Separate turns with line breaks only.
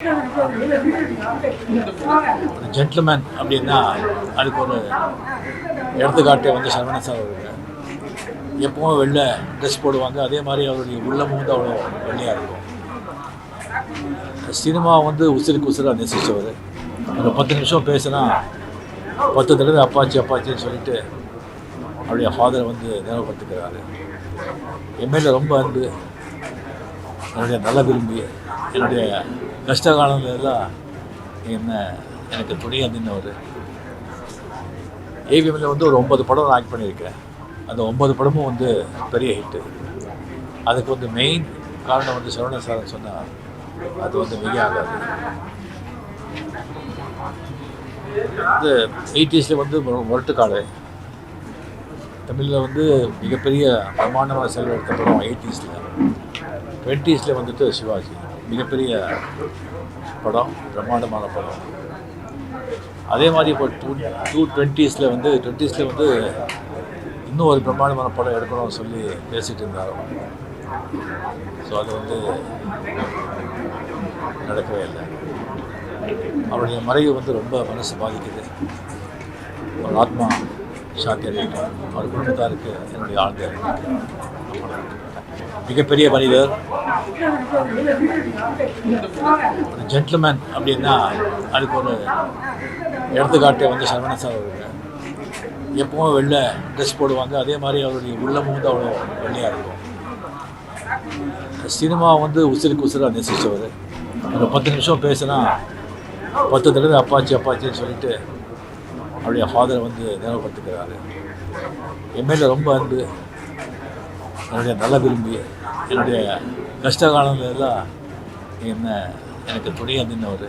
ஒரு ஜென்டில்மேன் அப்படின்னா அதுக்கு ஒரு எடுத்துக்காட்டே வந்து சரவணன் சார் அவர்கள் எப்பவும் வெள்ளை ட்ரெஸ் போடுவாங்க. அதே மாதிரி அவருடைய உள்ளமும் வந்து அவ்வளோ வெள்ளையாக இருக்கும். சினிமா வந்து உசிருக்கு உசிராக நேசித்தவர். ஒரு 10 நிமிஷம் பேசினா 10 தடவை அப்பாச்சி அப்பாச்சின்னு சொல்லிட்டு அவருடைய ஃபாதரை வந்து நினைவுபடுத்திக்கிறாரு. என் மேலே ரொம்ப அன்பு, என்னுடைய நல்ல விரும்பி, என்னுடைய கஷ்ட காலங்களெல்லாம் எனக்கு துணையாக நின்றவர். ஏவிஎம்மில் வந்து ஒரு 9 படம் நான் ஆக்ட் பண்ணியிருக்கேன். அந்த 9 படமும் வந்து பெரிய ஹிட்டு. அதுக்கு வந்து மெயின் காரணம் வந்து சரவணன் சார்னு சொன்னால் அது வந்து மிக ஆகாது. இந்த 80s வந்து முரட்டுக்காடு தமிழில் வந்து மிகப்பெரிய பிரமாண்டமான செலவு எடுத்த படம் 80s. 20s வந்துட்டு சிவாஜி மிகப்பெரிய படம், பிரம்மாண்டமான படம். அதே மாதிரி இப்போ 20s வந்து இன்னும் ஒரு பிரம்மாண்டமான படம் எடுக்கணும்னு சொல்லி பேசிகிட்டு இருந்தார். ஸோ அது வந்து நடக்கவே இல்லை. அவருடைய மறைவு வந்து ரொம்ப மனசு பாதிக்குது. ஒரு ஆத்மா சாந்தி அடையட்டும். அவர் குடும்பத்தாருக்கு என்னுடைய ஆழ்ந்த மிகப்பெரிய மனிதர், ஒரு ஜென்டில்மேன் அப்படின்னா அதுக்கு ஒரு எடுத்துக்காட்டே வந்து சரவணன் சார் அவர்கள் எப்பவும் வெள்ளை ட்ரெஸ் போடுவாங்க. அதே மாதிரி அவருடைய உள்ளமும் வந்து அவ்வளோ வெள்ளையாக இருக்கும். சினிமா வந்து உசிருக்கு உசிராக நேசித்தவர். ஒரு 10 நிமிஷம் பேசினா 10 தடவை அப்பாச்சி அப்பாச்சின்னு சொல்லிட்டு அவருடைய ஃபாதரை வந்து நினைவுபடுத்திக்கிறாரு. என் மேலே ரொம்ப அன்பு, என்னுடைய நல்ல விரும்பி, என்னுடைய கஷ்ட காலங்களெல்லாம் எனக்கு துணையாக நின்றவர்.